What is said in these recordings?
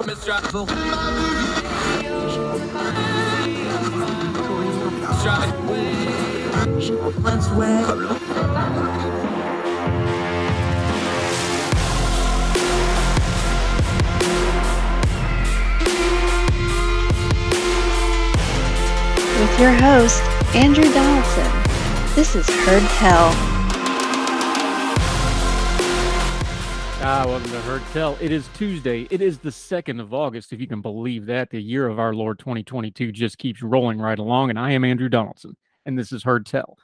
With your host, Andrew Donaldson. This is Heard Tell. Welcome to Heard Tell. It is Tuesday. It is the 2nd of August, if you can believe that. The year of our Lord 2022 just keeps rolling right along, and I am Andrew Donaldson, and this is Heard Tell.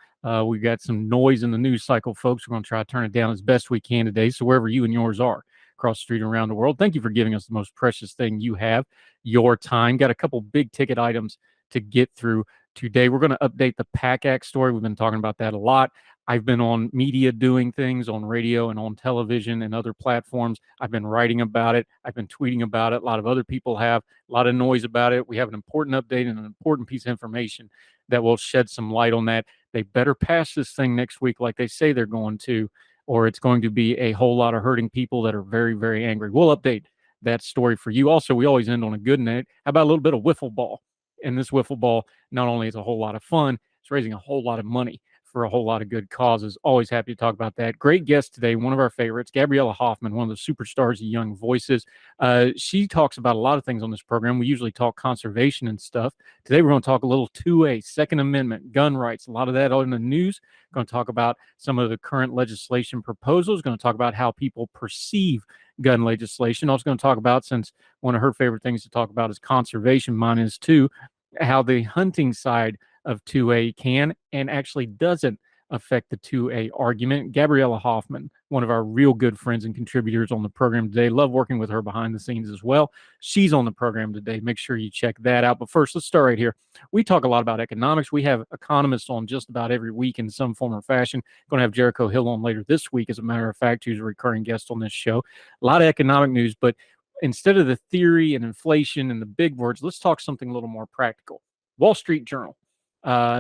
We got some noise in the news cycle, folks. We're going to try to turn it down as best we can today, so wherever you and yours are across the street and around the world, thank you for giving us the most precious thing you have, your time. Got a couple big ticket items to get through today. We're going to update the PACT story. We've been talking about that a lot. I've been on media doing things on radio and on television and other platforms. I've been writing about it. I've been tweeting about it. A lot of other people have. A lot of noise about it. We have an important update and an important piece of information that will shed some light on that. They better pass this thing next week like they say they're going to, or it's going to be a whole lot of hurting people that are very, very angry. We'll update that story for you. Also, we always end on a good note. How about a little bit of wiffle ball? And this wiffle ball not only is a whole lot of fun, it's raising a whole lot of money for a whole lot of good causes. Always happy to talk about that. Great guest today, one of our favorites, Gabriella Hoffman, one of the superstars of young voices. She talks about a lot of things on this program. We usually talk conservation and stuff. Today we're going to talk a little 2A, Second Amendment, gun rights, a lot of that in the news. We're going to talk about some of the current legislation proposals. We're going to talk about how people perceive gun legislation. Also going to talk about, since one of her favorite things to talk about is conservation, mine is too, how the hunting side of 2A can and actually doesn't affect the 2A argument. Gabriella Hoffman, one of our real good friends and contributors on the program today. Love working with her behind the scenes as well. She's on the program today. Make sure you check that out. But first, let's start right here. We talk a lot about economics. We have economists on just about every week in some form or fashion. Going to have Jericho Hill on later this week, as a matter of fact, who's a recurring guest on this show. A lot of economic news, but instead of the theory and inflation and the big words, let's talk something a little more practical. Wall Street Journal.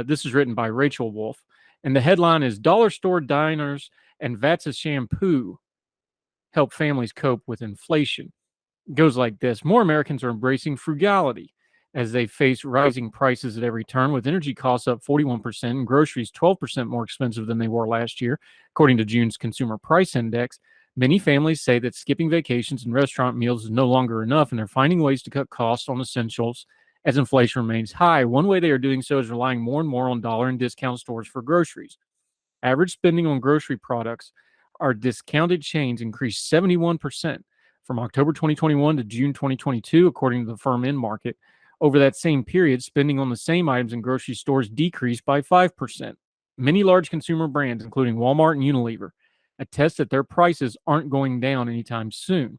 This is written by Rachel Wolf, and the headline is Dollar Store Diners and Vats of Shampoo Help Families Cope with Inflation. It goes like this. More Americans are embracing frugality as they face rising prices at every turn, with energy costs up 41% and groceries 12% more expensive than they were last year, according to June's Consumer Price Index. Many families say that skipping vacations and restaurant meals is no longer enough, and they're finding ways to cut costs on essentials as inflation remains high. One way they are doing so is relying more and more on dollar and discount stores for groceries. Average spending on grocery products are discounted chains increased 71% from October 2021 to June 2022, according to the firm InMarket. Over that same period, spending on the same items in grocery stores decreased by 5%. Many large consumer brands, including Walmart and Unilever, attest that their prices aren't going down anytime soon.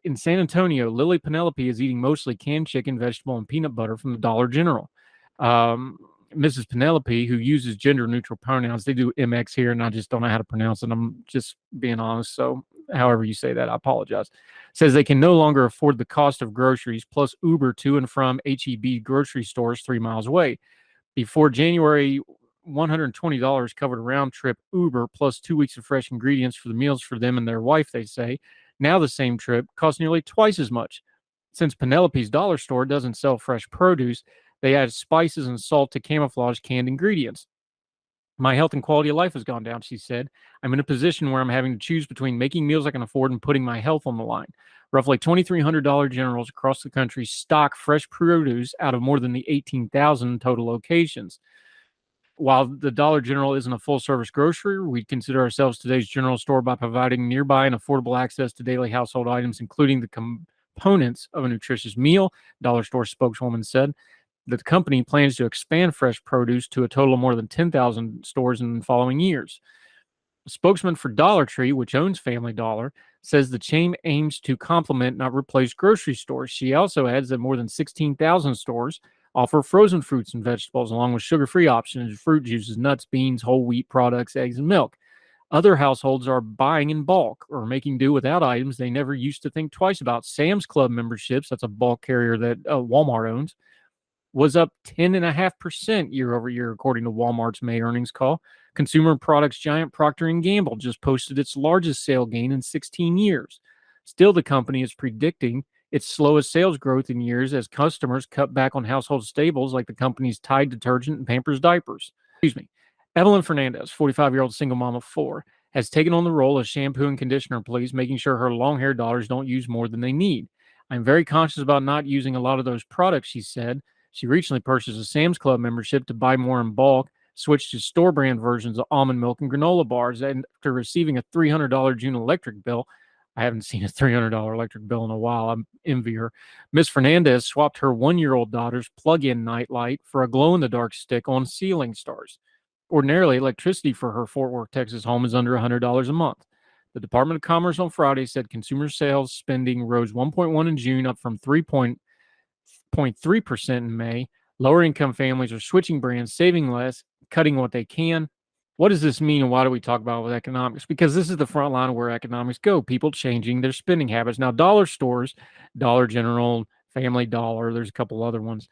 In San Antonio, Lily Penelope is eating mostly canned chicken, vegetable, and peanut butter from the Dollar General. Mrs. Penelope, who uses gender-neutral pronouns, they do MX here, and I just don't know how to pronounce it. I'm just being honest, so however you say that, I apologize. Says they can no longer afford the cost of groceries, plus Uber to and from H-E-B grocery stores 3 miles away. Before January, $120 covered a round-trip Uber, plus 2 weeks of fresh ingredients for the meals for them and their wife, they say. Now the same trip costs nearly twice as much. Since Penelope's dollar store doesn't sell fresh produce, they add spices and salt to camouflage canned ingredients. My health and quality of life has gone down, she said. I'm in a position where I'm having to choose between making meals I can afford and putting my health on the line. Roughly $2,300 generals across the country stock fresh produce out of more than the 18,000 total locations. While the Dollar General isn't a full-service grocery, we consider ourselves today's general store by providing nearby and affordable access to daily household items, including the components of a nutritious meal, Dollar Store spokeswoman said. The company plans to expand fresh produce to a total of more than 10,000 stores in the following years. A spokesman for Dollar Tree, which owns Family Dollar, says the chain aims to complement, not replace, grocery stores. She also adds that more than 16,000 stores offer frozen fruits and vegetables, along with sugar-free options, fruit juices, nuts, beans, whole wheat products, eggs, and milk. Other households are buying in bulk or making do without items they never used to think twice about. Sam's Club memberships, that's a bulk carrier that Walmart owns, was up 10.5% year over year, according to Walmart's May earnings call. Consumer products giant Procter & Gamble just posted its largest sale gain in 16 years. Still, the company is predicting its slowest sales growth in years as customers cut back on household staples like the company's Tide detergent and Pampers diapers. Excuse me. Evelyn Fernandez, 45-year-old single mom of four, has taken on the role of shampoo and conditioner police, making sure her long-haired daughters don't use more than they need. I'm very conscious about not using a lot of those products, she said. She recently purchased a Sam's Club membership to buy more in bulk, switched to store brand versions of almond milk and granola bars, and after receiving a $300 June electric bill, I haven't seen a $300 electric bill in a while. I'm envy her. Miss Fernandez swapped her 1-year-old daughter's plug-in nightlight for a glow-in-the-dark stick on ceiling stars. Ordinarily, electricity for her Fort Worth, Texas home is under $100 a month. The Department of Commerce on Friday said consumer sales spending rose 1.1 in June, up from 3.3% in May. Lower income families are switching brands, saving less, cutting what they can. What does this mean, and why do we talk about it with economics? Because this is the front line of where economics go, people changing their spending habits. Now, dollar stores, Dollar General, Family Dollar, there's a couple other ones,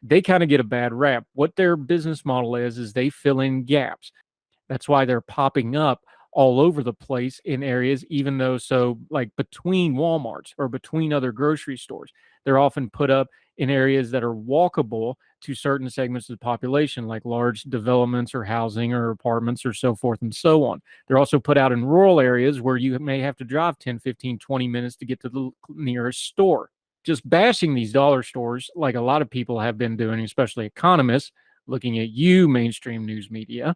they kind of get a bad rap. What their business model is they fill in gaps. That's why they're popping up all over the place in areas, even though, so like between Walmarts or between other grocery stores, they're often put up in areas that are walkable to certain segments of the population, like large developments or housing or apartments or so forth and so on. They're also put out in rural areas where you may have to drive 10, 15, 20 minutes to get to the nearest store. Just bashing these dollar stores, like a lot of people have been doing, especially economists, looking at you, mainstream news media,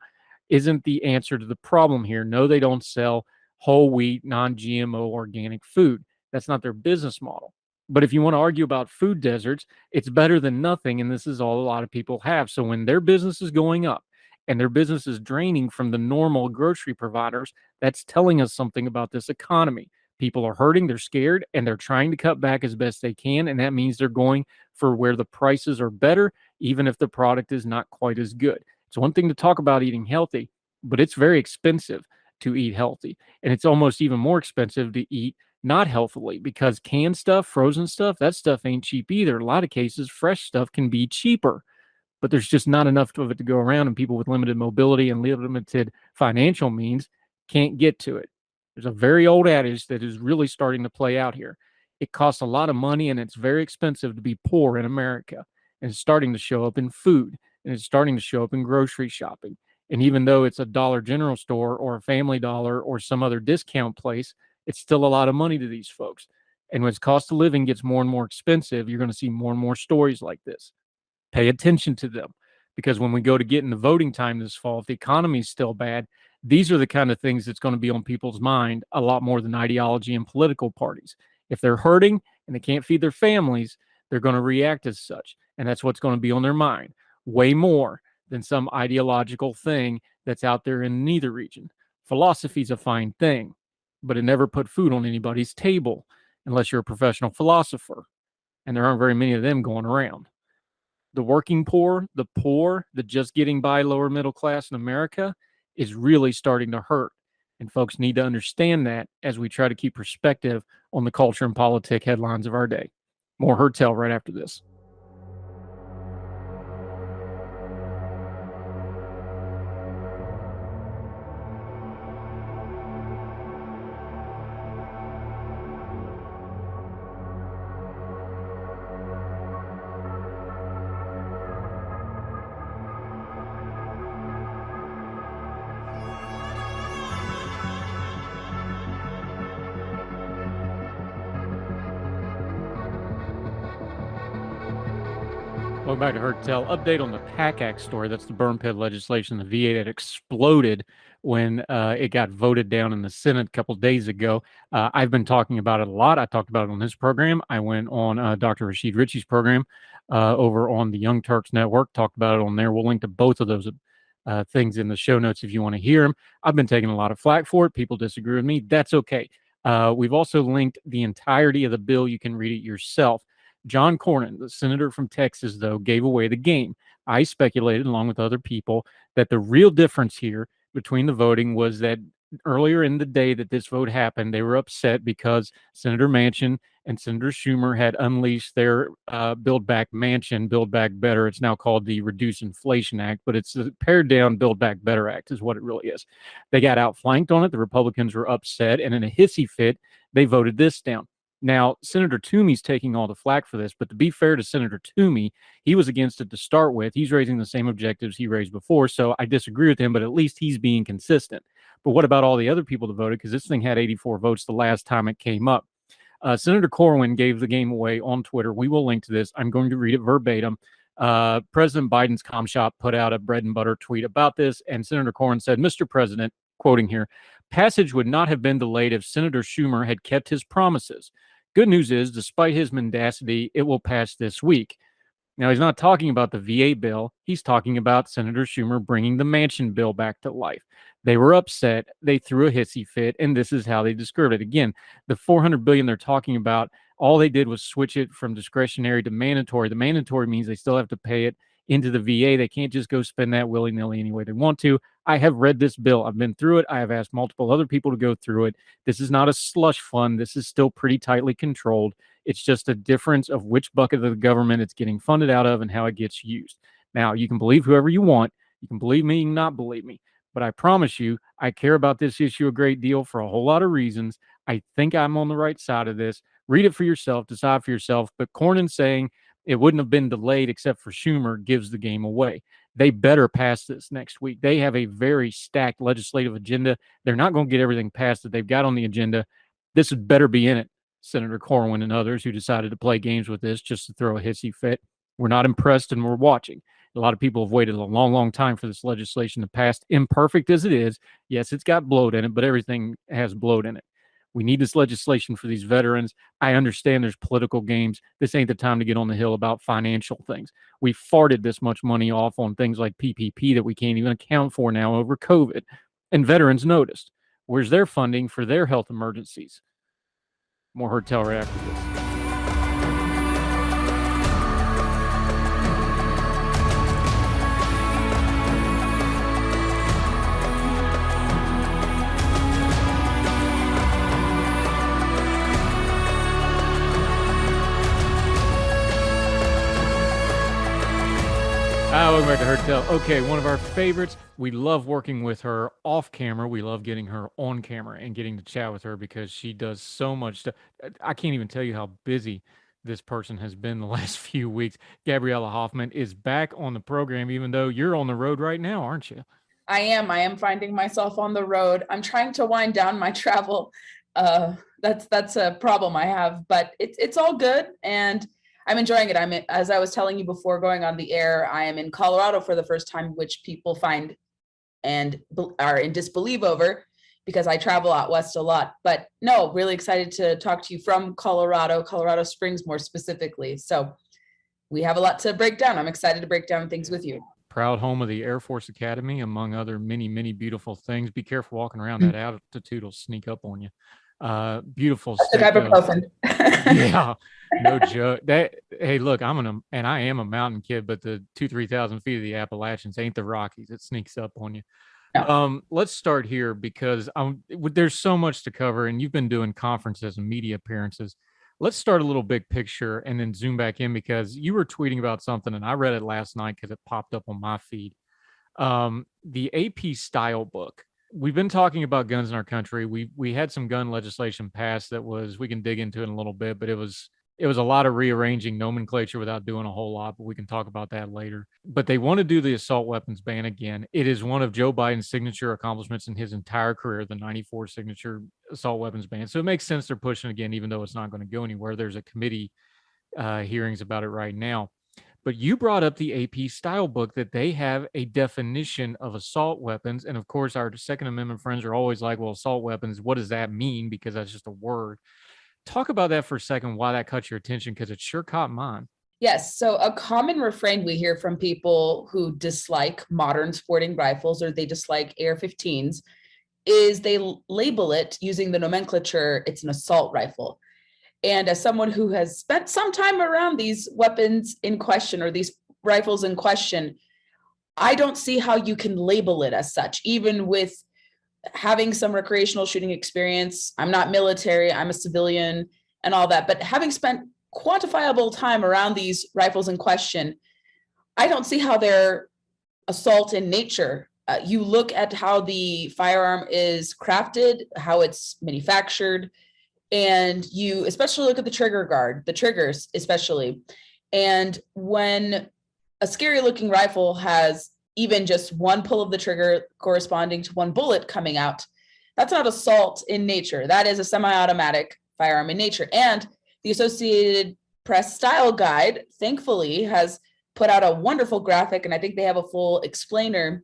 isn't the answer to the problem here. No, they don't sell whole wheat, non-GMO organic food. That's not their business model. But if you want to argue about food deserts, it's better than nothing, and this is all a lot of people have. So when their business is going up and their business is draining from the normal grocery providers, that's telling us something about this economy. People are hurting, they're scared, and they're trying to cut back as best they can, and that means they're going for where the prices are better, even if the product is not quite as good. It's one thing to talk about eating healthy, but it's very expensive to eat healthy, and it's almost even more expensive to eat not healthily, because canned stuff, frozen stuff, that stuff ain't cheap either. A lot of cases, fresh stuff can be cheaper, but there's just not enough of it to go around, and people with limited mobility and limited financial means can't get to it. There's a very old adage that is really starting to play out here. It costs a lot of money and it's very expensive to be poor in America. And it's starting to show up in food, and it's starting to show up in grocery shopping. And even though it's a Dollar General store or a Family Dollar or some other discount place, it's still a lot of money to these folks. And when cost of living gets more and more expensive, you're going to see more and more stories like this. Pay attention to them, because when we go to get into voting time this fall, if the economy is still bad, these are the kind of things that's going to be on people's mind a lot more than ideology and political parties. If they're hurting and they can't feed their families, they're going to react as such. And that's what's going to be on their mind way more than some ideological thing that's out there in neither region. Philosophy is a fine thing, but it never put food on anybody's table unless you're a professional philosopher. And there aren't very many of them going around. The working poor, the just getting by lower middle class in America is really starting to hurt. And folks need to understand that as we try to keep perspective on the culture and politic headlines of our day. More Heard Tell right after this. Welcome back to Heard Tell. Update on the PACT story. That's the burn pit legislation, the VA that exploded when it got voted down in the Senate a couple days ago. I've been talking about it a lot. I talked about it on this program. I went on Dr. Rashid Ritchie's program over on the Young Turks Network, talked about it on there. We'll link to both of those things in the show notes if you want to hear them. I've been taking a lot of flack for it. People disagree with me. That's okay. We've also linked the entirety of the bill. You can read it yourself. John Cornyn, the senator from Texas, though, gave away the game. I speculated, along with other people, that the real difference here between the voting was that earlier in the day that this vote happened, they were upset because Senator Manchin and Senator Schumer had unleashed their Build Back Manchin, Build Back Better. It's now called the Reduce Inflation Act, but it's the pared down Build Back Better Act is what it really is. They got outflanked on it. The Republicans were upset, and in a hissy fit, they voted this down. Now, Senator Toomey's taking all the flack for this, but to be fair to Senator Toomey, he was against it to start with. He's raising the same objectives he raised before, so I disagree with him, but at least he's being consistent. But what about all the other people that voted? Because this thing had 84 votes the last time it came up. Senator Corwin gave the game away on Twitter. We will link to this. I'm going to read it verbatim. President Biden's comm shop put out a bread and butter tweet about this, and Senator Corwin said, Mr. President, quoting here, passage would not have been delayed if Senator Schumer had kept his promises. Good news is, despite his mendacity, it will pass this week. Now, he's not talking about the VA bill. He's talking about Senator Schumer bringing the Manchin bill back to life. They were upset. They threw a hissy fit, and this is how they described it. Again, the $400 billion they're talking about, all they did was switch it from discretionary to mandatory. The mandatory means they still have to pay it into the VA. They can't just go spend that willy-nilly any way they want to. I have read this bill. I've been through it. I have asked multiple other people to go through it. This is not a slush fund. This is still pretty tightly controlled. It's just a difference of which bucket of the government it's getting funded out of and how it gets used. Now, you can believe whoever you want. You can believe me, you can not believe me. But I promise you, I care about this issue a great deal for a whole lot of reasons. I think I'm on the right side of this. Read it for yourself, decide for yourself. But Cornyn saying it wouldn't have been delayed except for Schumer gives the game away. They better pass this next week. They have a very stacked legislative agenda. They're not going to get everything passed that they've got on the agenda. This had better be in it. Senator Corwin and others who decided to play games with this just to throw a hissy fit. We're not impressed and we're watching. A lot of people have waited a long, long time for this legislation to pass, imperfect as it is. Yes, it's got bloat in it, but everything has bloat in it. We need this legislation for these veterans. I understand there's political games. This ain't the time to get on the Hill about financial things. We farted this much money off on things like PPP that we can't even account for now over COVID. And veterans noticed. Where's their funding for their health emergencies? More Hotel right after this. Welcome back to Hotel. Okay, one of our favorites. We love working with her off camera. We love getting her on camera and getting to chat with her because she does so much stuff. I can't even tell you how busy this person has been the last few weeks. Gabriella Hoffman is back on the program, even though you're on the road right now, aren't you? I am finding myself on the road. I'm trying to wind down my travel. That's a problem I have, but it's all good. And I'm enjoying it. As I was telling you before going on the air, I am in Colorado for the first time, which people find and are in disbelief over because I travel out west a lot. But no, really excited to talk to you from Colorado Springs more specifically. So we have a lot to break down. I'm excited to break down things with you. Proud home of the Air Force Academy, among other many, many beautiful things. Be careful walking around. That altitude will sneak up on you. Beautiful state ibuprofen. Yeah, no joke. Hey, look, I am a mountain kid, but the 2,000-3,000 feet of the Appalachians ain't the Rockies. It sneaks up on you. No. Let's start here because there's so much to cover, and you've been doing conferences and media appearances. Let's start a little big picture and then zoom back in because you were tweeting about something, and I read it last night because it popped up on my feed. The AP style book. We've been talking about guns in our country. We had some gun legislation passed that we can dig into it in a little bit, but it was a lot of rearranging nomenclature without doing a whole lot, but we can talk about that later. But they want to do the assault weapons ban again. It is one of Joe Biden's signature accomplishments in his entire career, the 94 signature assault weapons ban. So it makes sense they're pushing again, even though it's not going to go anywhere. There's a committee hearings about it right now. But you brought up the AP style book that they have a definition of assault weapons. And of course, our Second Amendment friends are always like, well, assault weapons, what does that mean? Because that's just a word. Talk about that for a second, why that caught your attention, because it sure caught mine. Yes. So a common refrain we hear from people who dislike modern sporting rifles or they dislike AR-15s is they label it using the nomenclature, it's an assault rifle. And as someone who has spent some time around these weapons in question or these rifles in question, I don't see how you can label it as such, even with having some recreational shooting experience. I'm not military, I'm a civilian and all that, but having spent quantifiable time around these rifles in question, I don't see how they're assault in nature. You look at how the firearm is crafted, how it's manufactured, And you especially look at the trigger guard, the triggers especially. And when a scary looking rifle has even just one pull of the trigger corresponding to one bullet coming out, that's not assault in nature. That is a semi-automatic firearm in nature. And the Associated Press style guide, thankfully, has put out a wonderful graphic, and I think they have a full explainer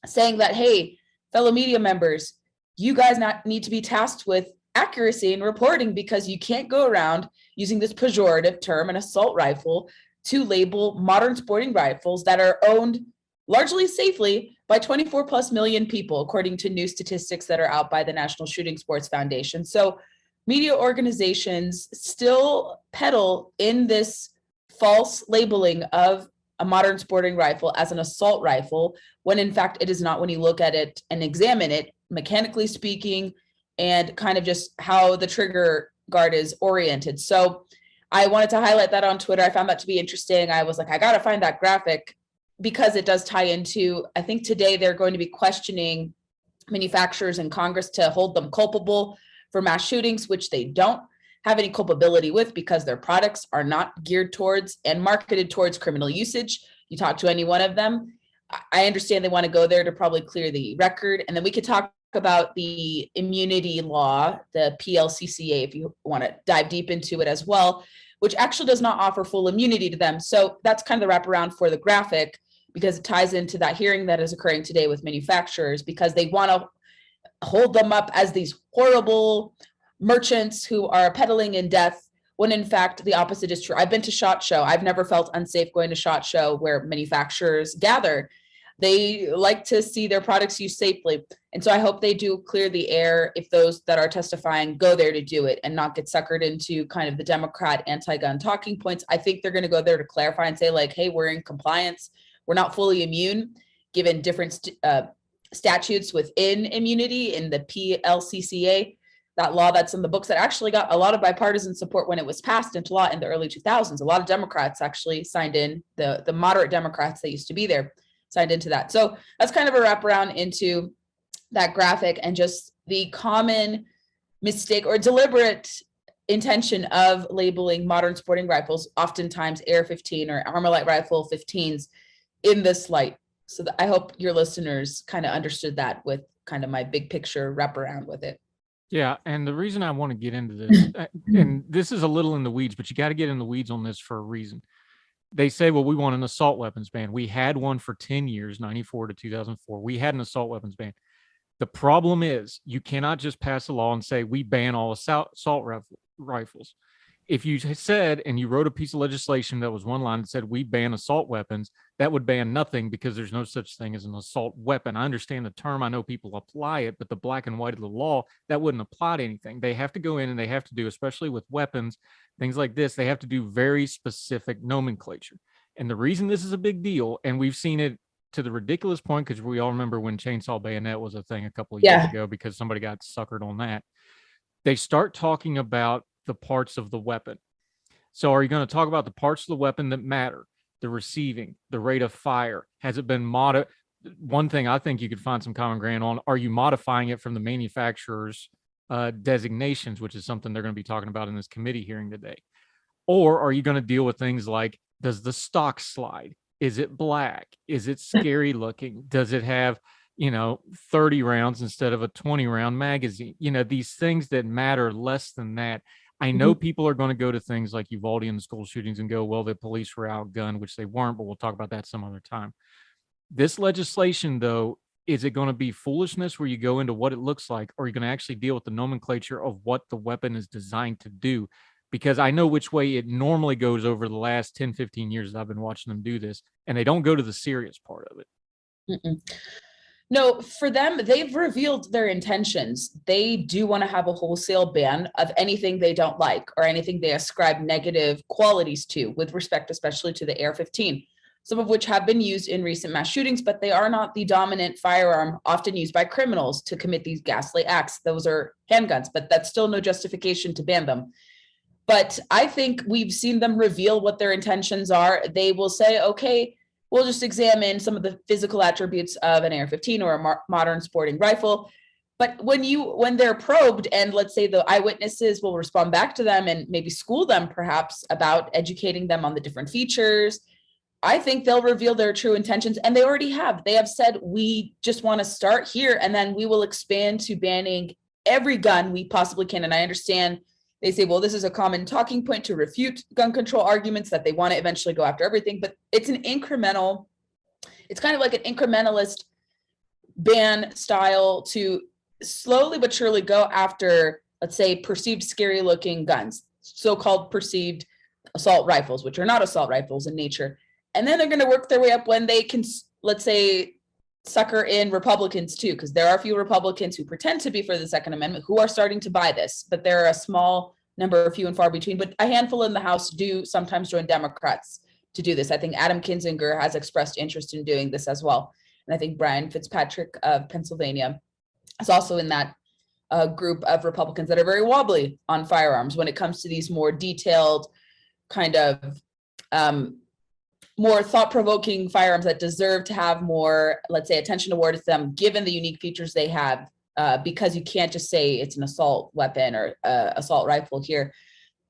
saying that, hey, fellow media members, you guys not need to be tasked with accuracy and reporting, because you can't go around using this pejorative term, an assault rifle, to label modern sporting rifles that are owned largely safely by 24 plus million people, according to new statistics that are out by the National Shooting Sports Foundation. So media organizations still peddle in this false labeling of a modern sporting rifle as an assault rifle, when in fact it is not, when you look at it and examine it, mechanically speaking, and kind of just how the trigger guard is oriented. So I wanted to highlight that on Twitter. I found that to be interesting. I was like, I got to find that graphic, because it does tie into, I think today they're going to be questioning manufacturers in Congress to hold them culpable for mass shootings, which they don't have any culpability with, because their products are not geared towards and marketed towards criminal usage. You talk to any one of them, I understand they want to go there to probably clear the record. And then we could talk about the immunity law, the PLCCA, if you want to dive deep into it as well, which actually does not offer full immunity to them. So that's kind of the wraparound for the graphic, because it ties into that hearing that is occurring today with manufacturers, because they want to hold them up as these horrible merchants who are peddling in death, when in fact the opposite is true. I've been to SHOT Show. I've never felt unsafe going to SHOT Show, where manufacturers gather. They like to see their products used safely. And so I hope they do clear the air if those that are testifying go there to do it, and not get suckered into kind of the Democrat anti-gun talking points. I think they're going to go there to clarify and say, like, hey, we're in compliance. We're not fully immune, given different statutes within immunity in the PLCCA, that law that's in the books, that actually got a lot of bipartisan support when it was passed into law in the early 2000s. A lot of Democrats actually signed in, the moderate Democrats that used to be there signed into that. So that's kind of a wraparound into that graphic, and just the common mistake or deliberate intention of labeling modern sporting rifles, oftentimes AR-15 or Armalite rifle 15s, in this light. So I hope your listeners kind of understood that with kind of my big picture wraparound with it. Yeah, and the reason I want to get into this, and this is a little in the weeds, but you got to get in the weeds on this for a reason. They say, well, we want an assault weapons ban. We had one for 10 years, 94 to 2004. We had an assault weapons ban. The problem is, you cannot just pass a law and say we ban all assault rifles. If you said, and you wrote a piece of legislation that was one line that said we ban assault weapons, that would ban nothing, because there's no such thing as an assault weapon. I understand the term. I know people apply it, but the black and white of the law, that wouldn't apply to anything. They have to go in and they have to do, especially with weapons, things like this, they have to do very specific nomenclature. And the reason this is a big deal, and we've seen it to the ridiculous point, because we all remember when chainsaw bayonet was a thing a couple of years ago, because somebody got suckered on that. They start talking about the parts of the weapon. So are you going to talk about the parts of the weapon that matter? The receiving, the rate of fire. Has it been modified? One thing I think you could find some common ground on, are you modifying it from the manufacturer's designations, which is something they're going to be talking about in this committee hearing today? Or are you going to deal with things like, does the stock slide? Is it black? Is it scary looking? Does it have 30 rounds instead of a 20 round magazine? These things that matter less than that. I know people are going to go to things like Uvalde and the school shootings and go, well, the police were outgunned, which they weren't, but we'll talk about that some other time. This legislation, though, is it going to be foolishness where you go into what it looks like, or are you going to actually deal with the nomenclature of what the weapon is designed to do? Because I know which way it normally goes over the last 10, 15 years that I've been watching them do this, and they don't go to the serious part of it. No, for them, they've revealed their intentions. They do want to have a wholesale ban of anything they don't like, or anything they ascribe negative qualities to, with respect especially to the AR-15, some of which have been used in recent mass shootings, but they are not the dominant firearm often used by criminals to commit these ghastly acts. Those are handguns, but that's still no justification to ban them. But I think we've seen them reveal what their intentions are. They will say, okay, we'll just examine some of the physical attributes of an AR-15 or a modern sporting rifle. But when they're probed, and let's say the eyewitnesses will respond back to them and maybe school them perhaps about educating them on the different features, I think they'll reveal their true intentions. And they already have. They have said, we just want to start here, and then we will expand to banning every gun we possibly can. And I understand they say, well, this is a common talking point to refute gun control arguments, that they want to eventually go after everything. But it's kind of like an incrementalist ban style to slowly but surely go after, let's say, perceived scary looking guns, so-called perceived assault rifles, which are not assault rifles in nature. And then they're going to work their way up when they can, let's say, sucker in Republicans too, because there are a few Republicans who pretend to be for the Second Amendment who are starting to buy this, but there are a small number, few and far between, but a handful in the House do sometimes join Democrats to do this. I think Adam Kinzinger has expressed interest in doing this as well. And I think Brian Fitzpatrick of Pennsylvania is also in that group of Republicans that are very wobbly on firearms when it comes to these more detailed, kind of more thought-provoking firearms that deserve to have more, let's say, attention awarded to them, given the unique features they have, because you can't just say it's an assault weapon or assault rifle here.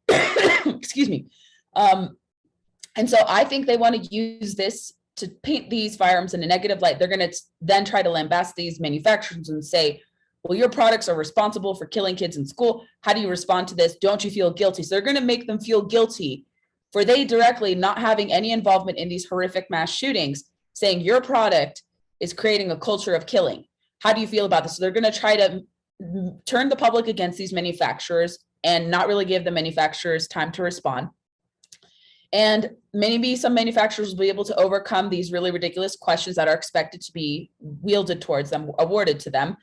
Excuse me. And so I think they want to use this to paint these firearms in a negative light. They're going to then try to lambast these manufacturers and say, well, your products are responsible for killing kids in school. How do you respond to this? Don't you feel guilty? So they're going to make them feel guilty for they directly not having any involvement in these horrific mass shootings, saying your product is creating a culture of killing. How do you feel about this? So they're going to try to turn the public against these manufacturers and not really give the manufacturers time to respond. And maybe some manufacturers will be able to overcome these really ridiculous questions that are expected to be wielded towards them, awarded to them.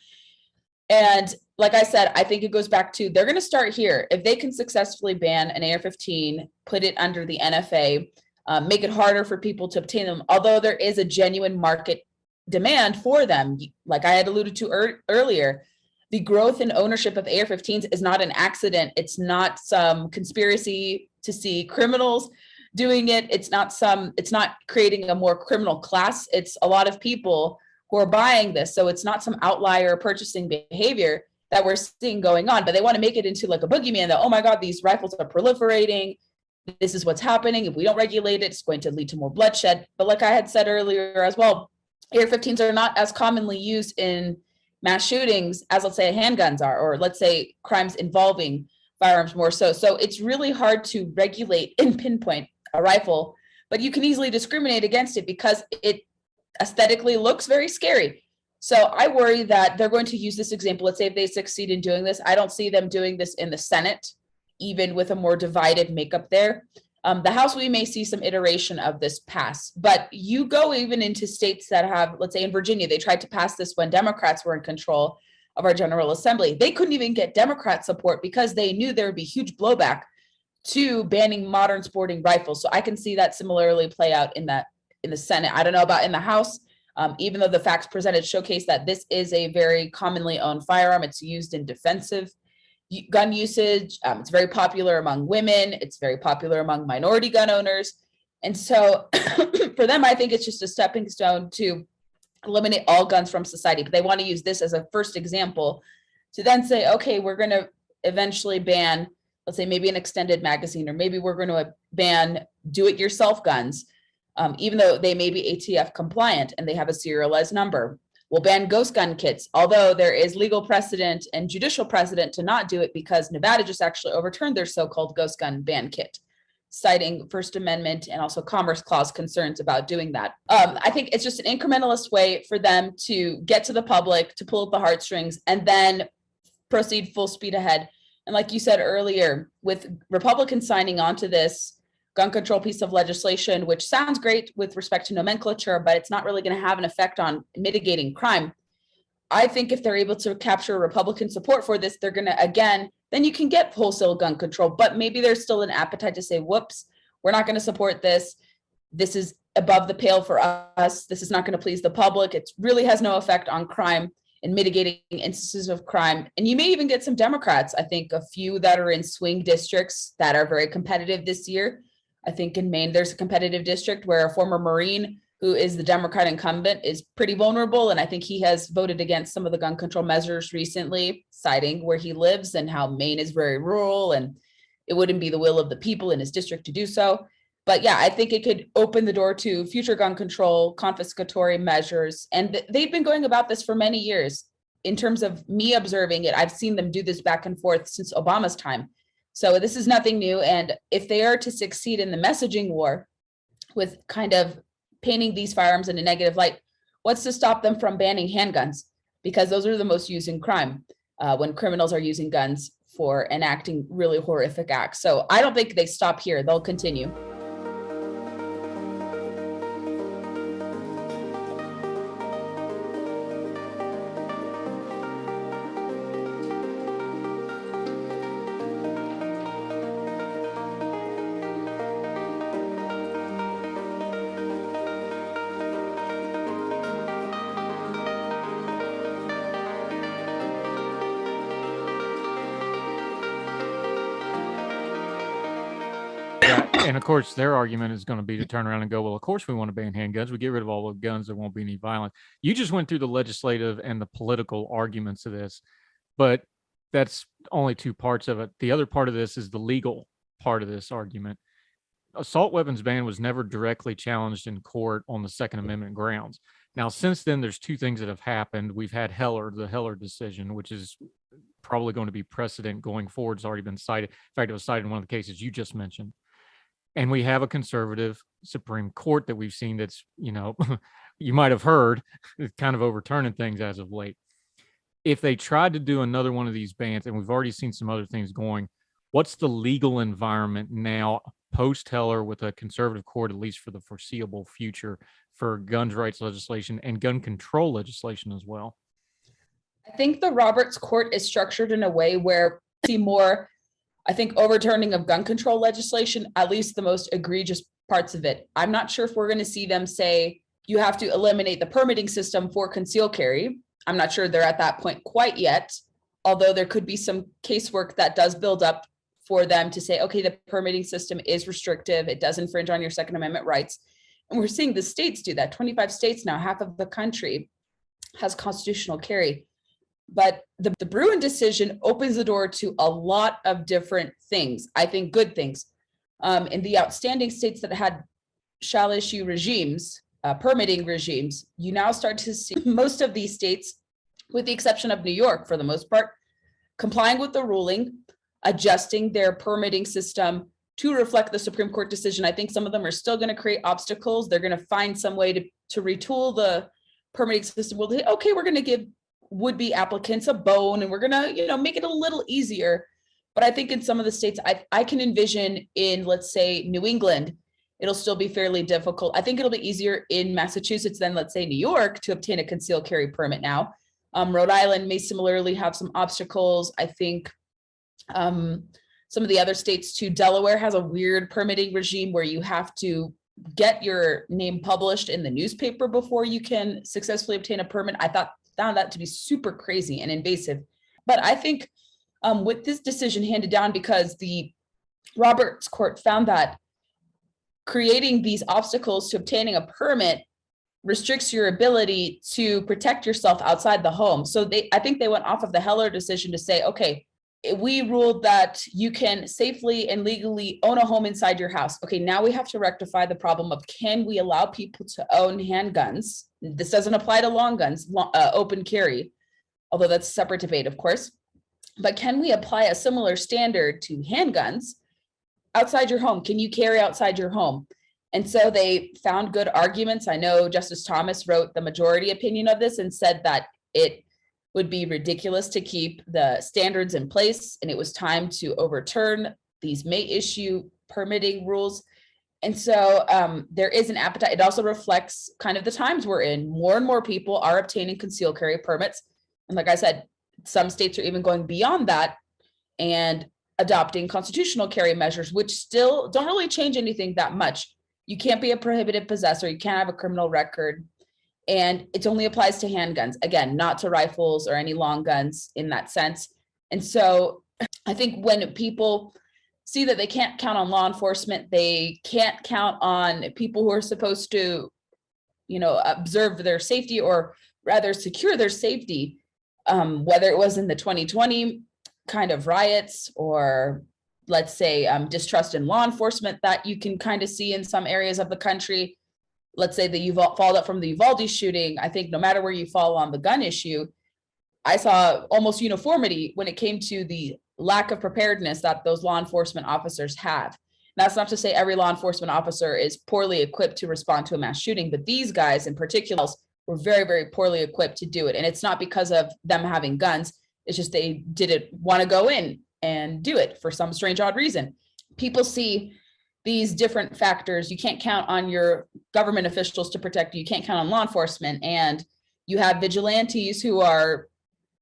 And like I said, I think it goes back to, they're going to start here. If they can successfully ban an AR-15, put it under the NFA, make it harder for people to obtain them, although there is a genuine market demand for them. Like I had alluded to earlier, the growth in ownership of AR-15s is not an accident. It's not some conspiracy to see criminals doing it. It's not creating a more criminal class. It's a lot of people who are buying this. So it's not some outlier purchasing behavior that we're seeing going on, but they want to make it into like a boogeyman that, oh my God, these rifles are proliferating. This is what's happening. If we don't regulate it, it's going to lead to more bloodshed. But like I had said earlier as well, AR-15s are not as commonly used in mass shootings as, let's say, handguns are, or let's say crimes involving firearms more so. So it's really hard to regulate and pinpoint a rifle, but you can easily discriminate against it because it aesthetically looks very scary. So I worry that they're going to use this example. Let's say if they succeed in doing this, I don't see them doing this in the Senate, even with a more divided makeup there. The House, we may see some iteration of this pass, but you go even into states that have, let's say in Virginia, they tried to pass this when Democrats were in control of our General Assembly. They couldn't even get Democrat support because they knew there would be huge blowback to banning modern sporting rifles. So I can see that similarly play out in the Senate. I don't know about in the House, even though the facts presented showcase that this is a very commonly owned firearm. It's used in defensive gun usage. It's very popular among women. It's very popular among minority gun owners. And so for them, I think it's just a stepping stone to eliminate all guns from society. But they want to use this as a first example to then say, okay, we're going to eventually ban, let's say maybe an extended magazine, or maybe we're going to ban do-it-yourself guns, even though they may be ATF compliant and they have a serialized number. We'll ban ghost gun kits, although there is legal precedent and judicial precedent to not do it because Nevada just actually overturned their so-called ghost gun ban kit, citing First Amendment and also Commerce Clause concerns about doing that. I think it's just an incrementalist way for them to get to the public, to pull at the heartstrings, and then proceed full speed ahead. And like you said earlier, with Republicans signing on to this gun control piece of legislation, which sounds great with respect to nomenclature, but it's not really going to have an effect on mitigating crime. I think if they're able to capture Republican support for this, they're going to, again, then you can get wholesale gun control, but maybe there's still an appetite to say, whoops, we're not going to support this. This is above the pale for us. This is not going to please the public. It really has no effect on crime and mitigating instances of crime. And you may even get some Democrats, I think a few that are in swing districts that are very competitive this year. I think in Maine, there's a competitive district where a former Marine who is the Democrat incumbent, is pretty vulnerable. And I think he has voted against some of the gun control measures recently, citing where he lives and how Maine is very rural and it wouldn't be the will of the people in his district to do so. But yeah, I think it could open the door to future gun control, confiscatory measures. And they've been going about this for many years. In terms of me observing it, I've seen them do this back and forth since Obama's time. So this is nothing new. And if they are to succeed in the messaging war with kind of painting these firearms in a negative light, what's to stop them from banning handguns? Because those are the most used in crime when criminals are using guns for enacting really horrific acts. So I don't think they stop here. They'll continue. And of course, their argument is going to be to turn around and go, well, of course we want to ban handguns. We get rid of all the guns. There won't be any violence. You just went through the legislative and the political arguments of this, but that's only two parts of it. The other part of this is the legal part of this argument. Assault weapons ban was never directly challenged in court on the Second Amendment grounds. Now, since then, there's two things that have happened. We've had the Heller decision, which is probably going to be precedent going forward. It's already been cited. In fact, it was cited in one of the cases you just mentioned. And we have a conservative Supreme Court that we've seen that's, you might have heard, kind of overturning things as of late. If they tried to do another one of these bans, and we've already seen some other things going, what's the legal environment now post-Heller with a conservative court, at least for the foreseeable future, for gun rights legislation and gun control legislation as well? I think the Roberts Court is structured in a way where we see more, I think, overturning of gun control legislation, at least the most egregious parts of it. I'm not sure if we're going to see them say you have to eliminate the permitting system for concealed carry. I'm not sure they're at that point quite yet, although there could be some casework that does build up for them to say, okay, the permitting system is restrictive. It does infringe on your Second Amendment rights. And we're seeing the states do that. 25 states now, half of the country has constitutional carry. But the Bruin decision opens the door to a lot of different things, I think good things. In the outstanding states that had shall issue regimes, permitting regimes, you now start to see most of these states, with the exception of New York for the most part, complying with the ruling, adjusting their permitting system to reflect the Supreme Court decision. I think some of them are still going to create obstacles. They're going to find some way to retool the permitting system. Well, okay, we're going to give would-be applicants a bone and we're going to, make it a little easier. But I think in some of the states, I can envision in, let's say, New England, it'll still be fairly difficult. I think it'll be easier in Massachusetts than, let's say, New York to obtain a concealed carry permit now. Rhode Island may similarly have some obstacles. I think some of the other states too. Delaware has a weird permitting regime where you have to get your name published in the newspaper before you can successfully obtain a permit. I found that to be super crazy and invasive. But I think with this decision handed down, because the Roberts Court found that creating these obstacles to obtaining a permit restricts your ability to protect yourself outside the home. So I think they went off of the Heller decision to say, okay, we ruled that you can safely and legally own a home inside your house. Okay, now we have to rectify the problem of, can we allow people to own handguns? This doesn't apply to long guns, open carry, although that's a separate debate, of course. But can we apply a similar standard to handguns outside your home? Can you carry outside your home? And so they found good arguments. I know Justice Thomas wrote the majority opinion of this and said that it would be ridiculous to keep the standards in place, and it was time to overturn these may issue permitting rules. And so there is an appetite. It also reflects kind of the times we're in. More and more people are obtaining concealed carry permits. And like I said, some states are even going beyond that and adopting constitutional carry measures, which still don't really change anything that much. You can't be a prohibited possessor. You can't have a criminal record. And it only applies to handguns, again, not to rifles or any long guns in that sense. And so I think when people see that they can't count on law enforcement, they can't count on people who are supposed to observe their safety, or rather secure their safety, whether it was in the 2020 kind of riots, or let's say distrust in law enforcement that you can kind of see in some areas of the country. Let's say that you followed up from the Uvalde shooting. I think no matter where you fall on the gun issue, I saw almost uniformity when it came to the lack of preparedness that those law enforcement officers have. That's not to say every law enforcement officer is poorly equipped to respond to a mass shooting, but these guys in particular were very, very poorly equipped to do it. And it's not because of them having guns. It's just they didn't want to go in and do it for some strange, odd reason. People see these different factors. You can't count on your government officials to protect you. You can't count on law enforcement. And you have vigilantes who are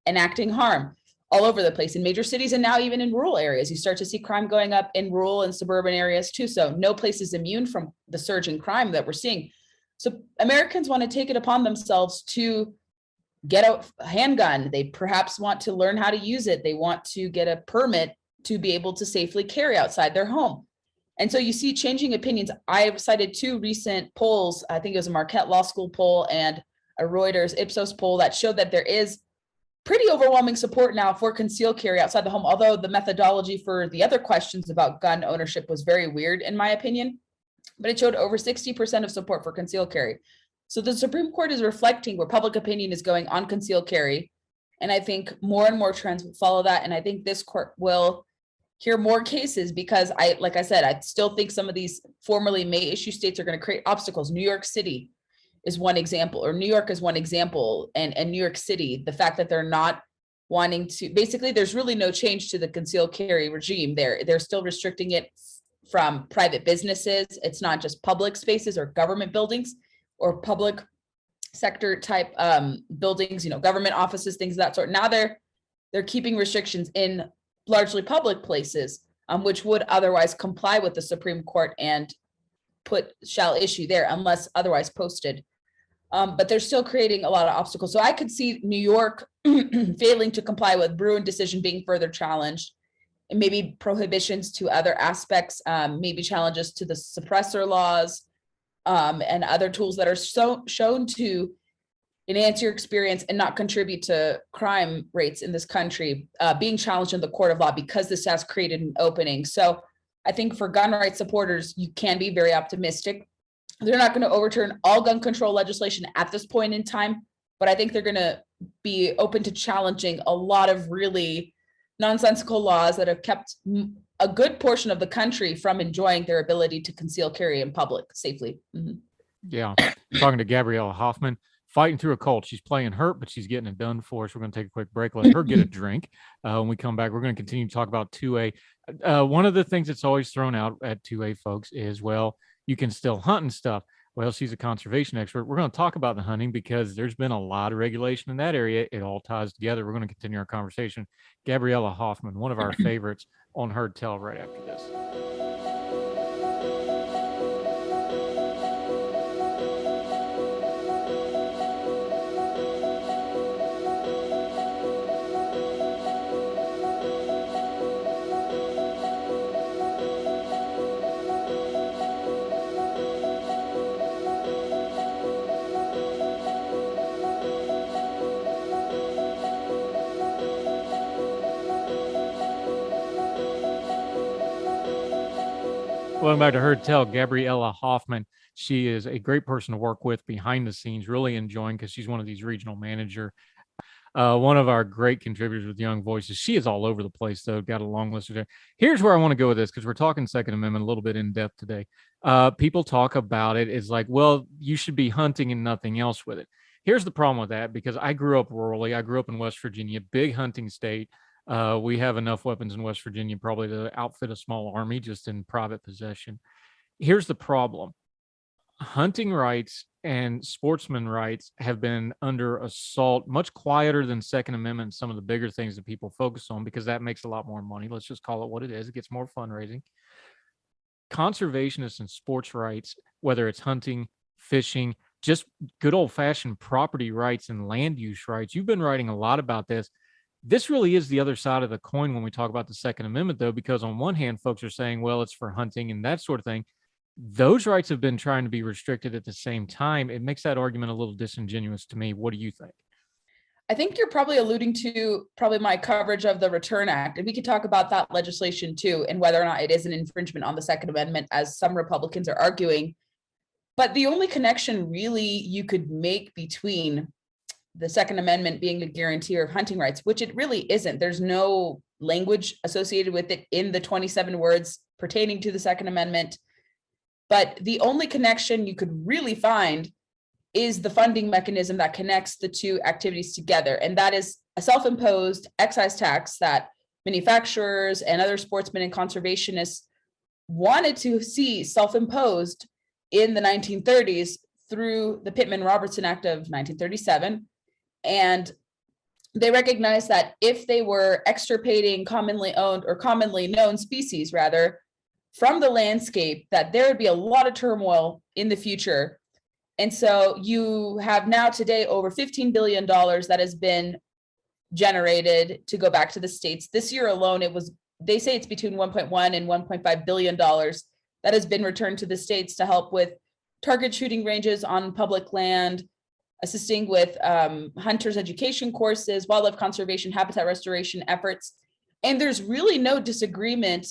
enacting harm all over the place in major cities, and now even in rural areas. You start to see crime going up in rural and suburban areas too. So no place is immune from the surge in crime that we're seeing. So Americans want to take it upon themselves to get a handgun. They perhaps want to learn how to use it. They want to get a permit to be able to safely carry outside their home. And so you see changing opinions. I cited two recent polls. I think it was a Marquette Law School poll and a Reuters Ipsos poll that showed that there is pretty overwhelming support now for concealed carry outside the home, although the methodology for the other questions about gun ownership was very weird, in my opinion. But it showed over 60% of support for concealed carry. So the Supreme Court is reflecting where public opinion is going on concealed carry. And I think more and more trends will follow that. And I think this court will hear more cases, because like I said, I still think some of these formerly May issue states are going to create obstacles. New York City is one example, or New York is one example, and New York City, the fact that they're not wanting to, basically there's really no change to the concealed carry regime there. They're still restricting it from private businesses. It's not just public spaces or government buildings or public sector type buildings, government offices, things of that sort. Now they're keeping restrictions in largely public places, which would otherwise comply with the Supreme Court and shall issue there unless otherwise posted. But they're still creating a lot of obstacles. So I could see New York failing to comply with Bruin decision being further challenged, and maybe prohibitions to other aspects, maybe challenges to the suppressor laws, and other tools that are shown to enhance your experience and not contribute to crime rates in this country, being challenged in the court of law, because this has created an opening. So I think for gun rights supporters, you can be very optimistic. They're not going to overturn all gun control legislation at this point in time, but I think they're going to be open to challenging a lot of really nonsensical laws that have kept a good portion of the country from enjoying their ability to conceal carry in public safely. Mm-hmm. Yeah. Talking to Gabriella Hoffman, fighting through a cold. She's playing hurt, but she's getting it done for us. We're going to take a quick break. Let her get a drink. When we come back, we're going to continue to talk about 2A. One of the things that's always thrown out at 2A folks is, well, you can still hunt and stuff. Well, she's a conservation expert. We're going to talk about the hunting because there's been a lot of regulation in that area. It all ties together. We're going to continue our conversation. Gabriella Hoffman, one of our favorites on Heard Tell, right after this. Welcome back to Heard Tell. Gabriella Hoffman. She is a great person to work with behind the scenes, really enjoying, because she's one of these regional manager. One of our great contributors with Young Voices. She is all over the place, though. Got a long list of there. Here's where I want to go with this, because we're talking Second Amendment a little bit in depth today. People talk about it as like, well, you should be hunting and nothing else with it. Here's the problem with that, because I grew up rurally. I grew up in West Virginia, big hunting state. We have enough weapons in West Virginia probably to outfit a small army just in private possession. Here's the problem. Hunting rights and sportsman rights have been under assault, much quieter than Second Amendment, some of the bigger things that people focus on, because that makes a lot more money. Let's just call it what it is. It gets more fundraising. Conservationists and sports rights, whether it's hunting, fishing, just good old-fashioned property rights and land use rights. You've been writing a lot about this. This really is the other side of the coin when we talk about the Second Amendment, though, because on one hand, folks are saying, well, it's for hunting and that sort of thing. those rights have been trying to be restricted at the same time. It makes that argument a little disingenuous to me. What do you think? I think you're probably alluding to probably my coverage of the Return Act, and we could talk about that legislation too, and whether or not it is an infringement on the Second Amendment, as some Republicans are arguing. But the only connection really you could make between the Second Amendment being a guarantor of hunting rights, which it really isn't. There's no language associated with it in the 27 words pertaining to the Second Amendment. But the only connection you could really find is the funding mechanism that connects the two activities together. And that is a self-imposed excise tax that manufacturers and other sportsmen and conservationists wanted to see self-imposed in the 1930s through the Pittman-Robertson Act of 1937. And they recognized that if they were extirpating commonly owned or commonly known species, rather, from the landscape, that there would be a lot of turmoil in the future. And so you have now today over $15 billion that has been generated to go back to the states. This year alone, they say it's between 1.1 and $1.5 billion that has been returned to the states to help with target shooting ranges on public land, assisting with hunters education courses, wildlife conservation, habitat restoration efforts. And there's really no disagreement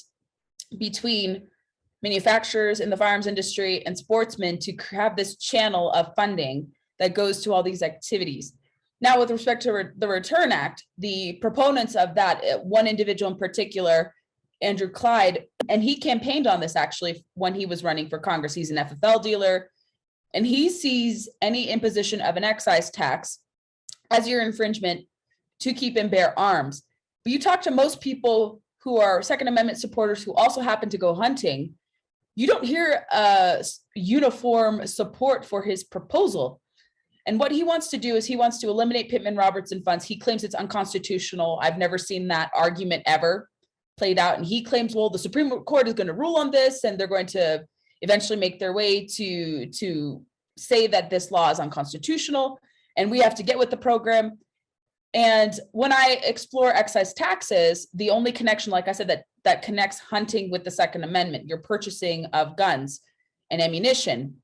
between manufacturers in the firearms industry and sportsmen to have this channel of funding that goes to all these activities. Now, with respect to the Return Act, the proponents of that, one individual in particular, Andrew Clyde, and he campaigned on this actually when he was running for Congress. He's an FFL dealer, and he sees any imposition of an excise tax as your infringement to keep and bear arms. But you talk to most people who are Second Amendment supporters who also happen to go hunting, you don't hear uniform support for his proposal. And what he wants to do is he wants to eliminate Pittman-Robertson funds. He claims it's unconstitutional. I've never seen that argument ever played out. And he claims, well, the Supreme Court is going to rule on this, and they're going to eventually make their way to say that this law is unconstitutional, and we have to get with the program. And when I explore excise taxes, the only connection, like I said, that connects hunting with the Second Amendment, your purchasing of guns and ammunition.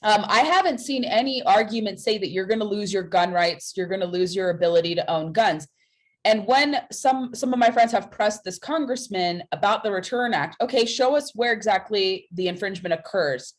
I haven't seen any argument say that you're going to lose your gun rights, you're going to lose your ability to own guns. And when some of my friends have pressed this congressman about the Return Act, okay, show us where exactly the infringement occurs.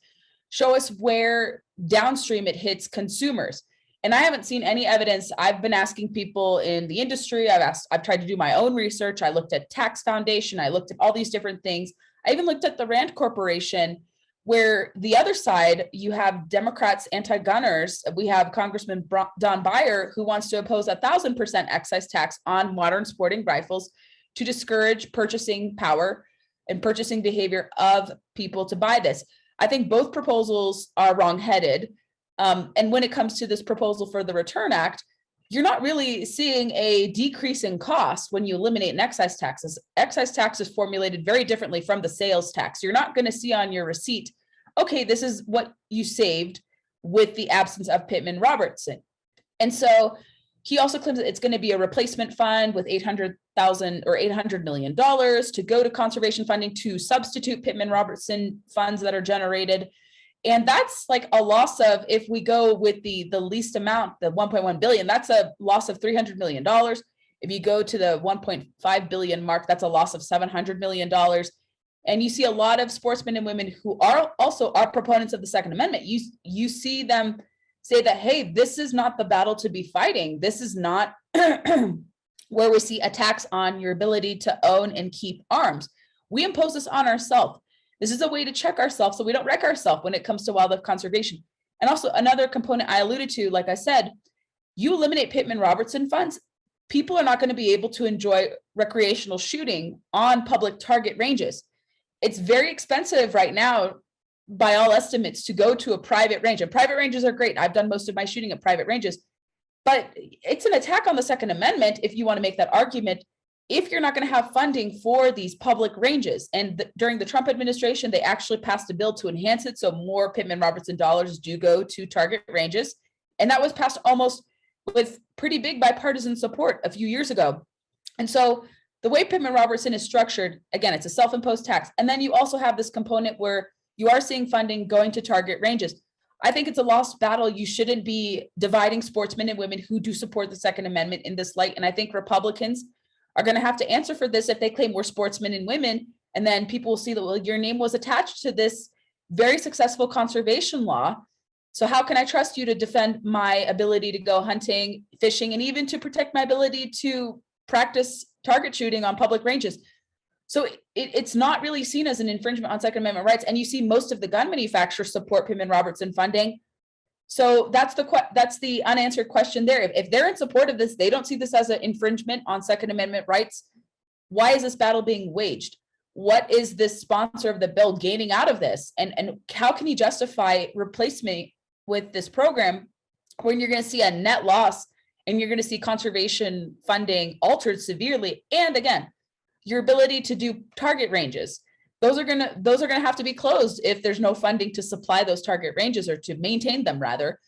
Show us where downstream it hits consumers. And I haven't seen any evidence. I've been asking people in the industry. I've tried to do my own research. I looked at Tax Foundation. I looked at all these different things. I even looked at the Rand Corporation, where the other side, you have Democrats, anti-gunners. We have Congressman Don Beyer, who wants to impose 1,000% excise tax on modern sporting rifles to discourage purchasing power and purchasing behavior of people to buy this. I think both proposals are wrongheaded. And when it comes to this proposal for the Return Act, you're not really seeing a decrease in cost when you eliminate an excise tax. Excise tax is formulated very differently from the sales tax. You're not going to see on your receipt, okay, this is what you saved with the absence of Pittman-Robertson. And so he also claims that it's going to be a replacement fund with $800,000 or $800 million to go to conservation funding to substitute Pittman-Robertson funds that are generated. And that's like a loss of, if we go with the least amount, the 1.1 billion, that's a loss of $300 million. If you go to the 1.5 billion mark, that's a loss of $700 million. And you see a lot of sportsmen and women who are also proponents of the Second Amendment. You see them say that, hey, this is not the battle to be fighting. This is not where we see attacks on your ability to own and keep arms. We impose this on ourselves. This is a way to check ourselves so we don't wreck ourselves when it comes to wildlife conservation. And also another component I alluded to, like I said, you eliminate Pittman-Robertson funds, people are not going to be able to enjoy recreational shooting on public target ranges. It's very expensive right now, by all estimates, to go to a private range. And private ranges are great. I've done most of my shooting at private ranges. But it's an attack on the Second Amendment if you want to make that argument, if you're not going to have funding for these public ranges. And during the Trump administration, they actually passed a bill to enhance it so more Pittman-Robertson dollars do go to target ranges. And that was passed almost with pretty big bipartisan support a few years ago. And so the way Pittman-Robertson is structured, again, it's a self-imposed tax. And then you also have this component where You are seeing funding going to target ranges. I think it's a lost battle. You shouldn't be dividing sportsmen and women who do support the Second Amendment in this light. And I think Republicans are going to have to answer for this if they claim we're sportsmen and women. And then people will see that, well, your name was attached to this very successful conservation law. So how can I trust you to defend my ability to go hunting, fishing, and even to protect my ability to practice target shooting on public ranges? So it's not really seen as an infringement on Second Amendment rights. And you see most of the gun manufacturers support Pittman Robertson funding. So that's the unanswered question there. If they're in support of this, they don't see this as an infringement on Second Amendment rights. Why is this battle being waged? What is this sponsor of the bill gaining out of this? And how can he justify replacement with this program when you're going to see a net loss and you're going to see conservation funding altered severely? And again, your ability to do target ranges, those are going to have to be closed if there's no funding to supply those target ranges, or to maintain them rather.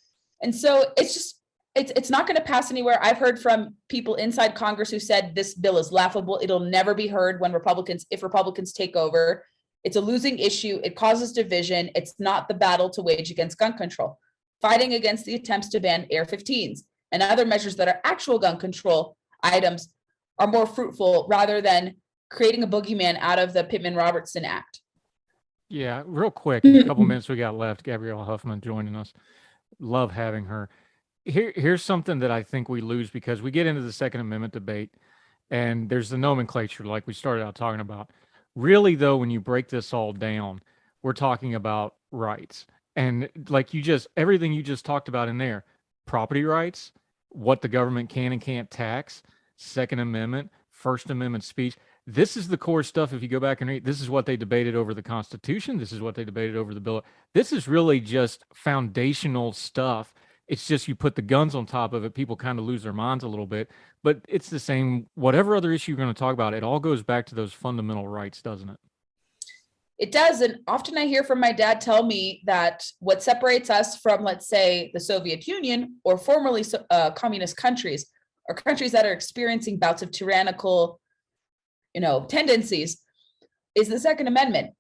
And so it's not going to pass anywhere. I've heard from people inside Congress who said this bill is laughable. It'll never be heard if Republicans take over. It's a losing issue. It causes division. It's not the battle to wage against gun control. Fighting against the attempts to ban AR-15s and other measures that are actual gun control items are more fruitful, rather than creating a boogeyman out of the Pittman-Robertson Act. Yeah, real quick, in a couple minutes we got left. Gabriella Hoffman joining us. Love having her. Here's something that I think we lose because we get into the Second Amendment debate, and there's the nomenclature like we started out talking about. Really, though, when you break this all down, we're talking about rights. And like everything you just talked about in there, property rights, what the government can and can't tax, Second Amendment, First Amendment speech. This is the core stuff. If you go back and read, this is what they debated over the Constitution. This is what they debated over the bill. This is really just foundational stuff. It's just you put the guns on top of it, people kind of lose their minds a little bit. But it's the same, whatever other issue you're going to talk about, it all goes back to those fundamental rights, doesn't it? It does. And often I hear from my dad tell me that what separates us from, let's say, the Soviet Union or formerly communist countries, or countries that are experiencing bouts of tyrannical tendencies, is the Second Amendment.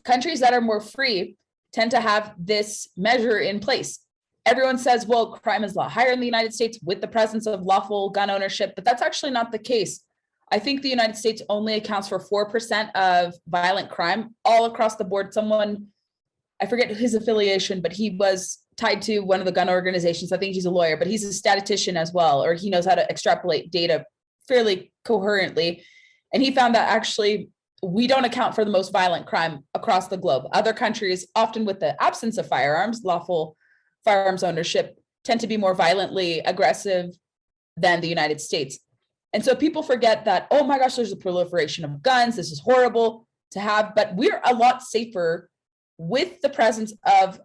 Countries that are more free tend to have this measure in place. Everyone says, well, crime is a lot higher in the United States with the presence of lawful gun ownership, but that's actually not the case. I think the United States only accounts for 4% of violent crime all across the board. Someone, I forget his affiliation, but he was tied to one of the gun organizations. I think he's a lawyer, but he's a statistician as well, or he knows how to extrapolate data fairly coherently. And he found that actually we don't account for the most violent crime across the globe. Other countries, often with the absence of firearms, lawful firearms ownership, tend to be more violently aggressive than the United States. And so people forget that, oh my gosh, there's a proliferation of guns. This is horrible to have, but we're a lot safer with the presence of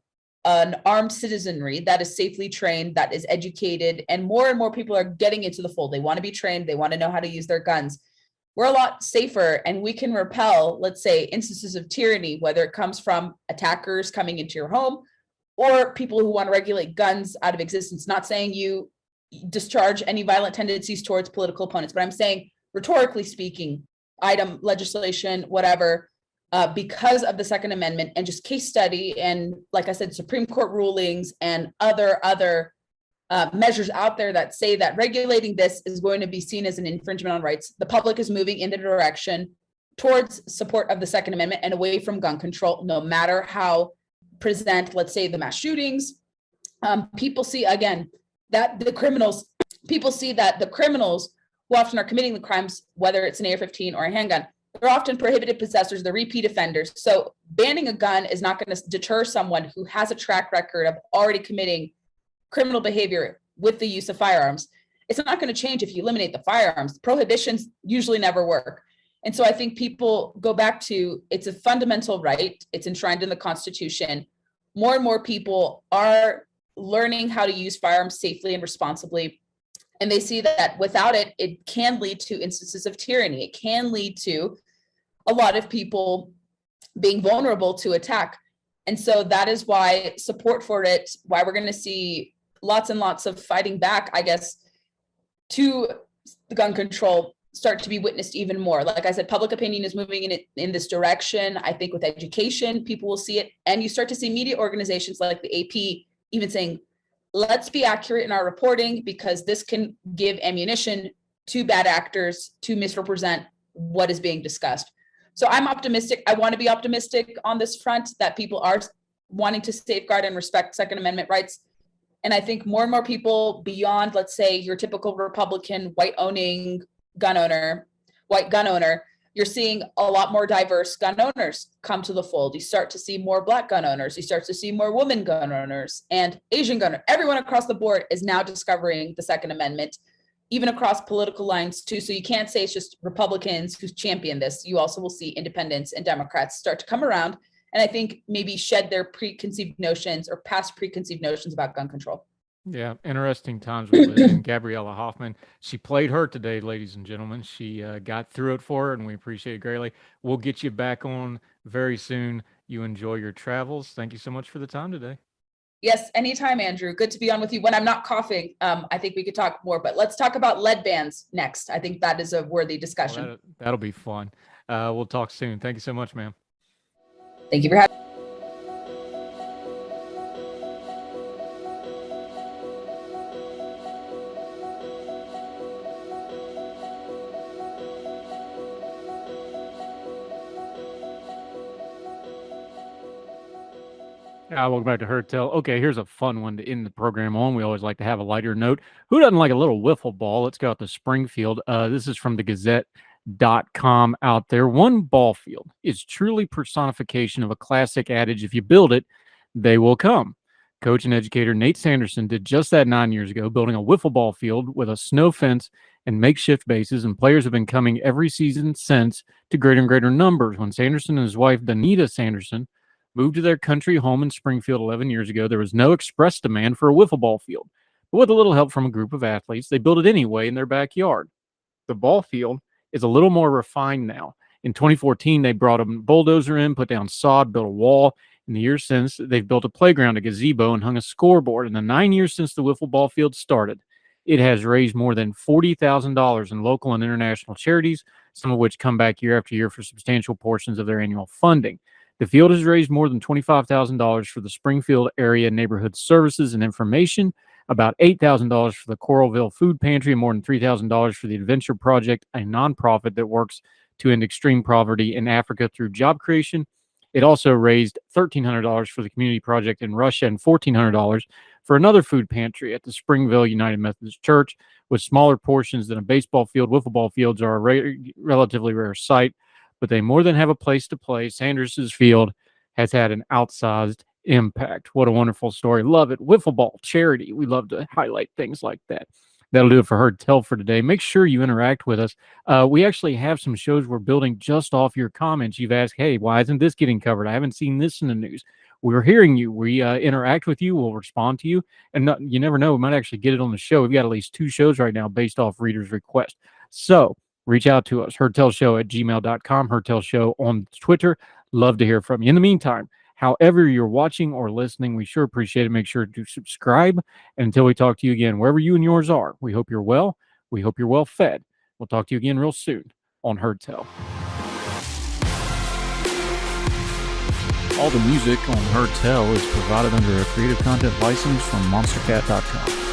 an armed citizenry that is safely trained, that is educated, and more people are getting into the fold. They want to be trained. They want to know how to use their guns. We're a lot safer, and we can repel, let's say, instances of tyranny, whether it comes from attackers coming into your home or people who want to regulate guns out of existence. Not saying you discharge any violent tendencies towards political opponents, but I'm saying, rhetorically speaking, item legislation, whatever, because of the Second Amendment and just case study and, like I said, Supreme Court rulings and other measures out there that say that regulating this is going to be seen as an infringement on rights. The public is moving in the direction towards support of the Second Amendment and away from gun control, no matter how present, let's say, the mass shootings. People see, again, that the criminals who often are committing the crimes, whether it's an AR-15 or a handgun, they're often prohibited possessors, they're repeat offenders. So banning a gun is not going to deter someone who has a track record of already committing criminal behavior with the use of firearms. It's not going to change if you eliminate the firearms. Prohibitions usually never work. And so I think people go back to, it's a fundamental right. It's enshrined in the Constitution. More and more people are learning how to use firearms safely and responsibly. And they see that without it, it can lead to instances of tyranny. It can lead to a lot of people being vulnerable to attack. And so that is why support for it, why we're going to see lots and lots of fighting back, I guess, to the gun control start to be witnessed even more. Like I said, public opinion is moving in this direction. I think with education, people will see it. And you start to see media organizations like the AP even saying, let's be accurate in our reporting because this can give ammunition to bad actors to misrepresent what is being discussed. So I'm optimistic. I want to be optimistic on this front that people are wanting to safeguard and respect Second Amendment rights. And I think more and more people beyond, let's say, your typical Republican white gun owner, you're seeing a lot more diverse gun owners come to the fold. You start to see more Black gun owners. You start to see more women gun owners and Asian gun owners. Everyone across the board is now discovering the Second Amendment, even across political lines too. So you can't say it's just Republicans who champion this. You also will see independents and Democrats start to come around and I think maybe shed their preconceived notions or past preconceived notions about gun control. Yeah, interesting times we live in. Gabriella Hoffman, she played her today, ladies and gentlemen. She got through it for her, and we appreciate it greatly. We'll get you back on very soon. You enjoy your travels. Thank you so much for the time today. Yes, anytime, Andrew. Good to be on with you. When I'm not coughing, I think we could talk more, but let's talk about lead bans next. I think that is a worthy discussion. Well, that'll be fun. We'll talk soon. Thank you so much, ma'am. Thank you for having me. Welcome back to Heard Tell. Okay, here's a fun one to end the program on. We always like to have a lighter note. Who doesn't like a little wiffle ball? Let's go out to Springfield. This is from the Gazette.com out there. One ball field is truly personification of a classic adage. If you build it, they will come. Coach and educator Nate Sanderson did just that 9 years ago, building a wiffle ball field with a snow fence and makeshift bases, and players have been coming every season since to greater and greater numbers. When Sanderson and his wife, Danita Sanderson, moved to their country home in Springfield 11 years ago, there was no express demand for a wiffle ball field. But with a little help from a group of athletes, they built it anyway in their backyard. The ball field is a little more refined now. In 2014, they brought a bulldozer in, put down sod, built a wall. In the years since, they've built a playground, a gazebo, and hung a scoreboard. In the 9 years since the wiffle ball field started, it has raised more than $40,000 in local and international charities, some of which come back year after year for substantial portions of their annual funding. The field has raised more than $25,000 for the Springfield area neighborhood services and information, about $8,000 for the Coralville Food Pantry, and more than $3,000 for the Adventure Project, a nonprofit that works to end extreme poverty in Africa through job creation. It also raised $1,300 for the Community Project in Russia and $1,400 for another food pantry at the Springville United Methodist Church. With smaller portions than a baseball field, wiffle ball fields are a relatively rare sight, but they more than have a place to play. Sanders's field has had an outsized impact. What a wonderful story. Love it. Wiffle ball charity. We love to highlight things like that. That'll do it for Heard Tell for today. Make sure you interact with us. We actually have some shows we're building just off your comments. You've asked, hey, why isn't this getting covered? I haven't seen this in the news. We're hearing you. We interact with you. We'll respond to you. And you never know, we might actually get it on the show. We've got at least 2 shows right now based off readers' request. So reach out to us, heardtellshow@gmail.com, heardtellshow on Twitter. Love to hear from you. In the meantime, however you're watching or listening, we sure appreciate it. Make sure to subscribe. And until we talk to you again, wherever you and yours are, we hope you're well. We hope you're well fed. We'll talk to you again real soon on Heard Tell. All the music on Heard Tell is provided under a Creative Content license from monstercat.com.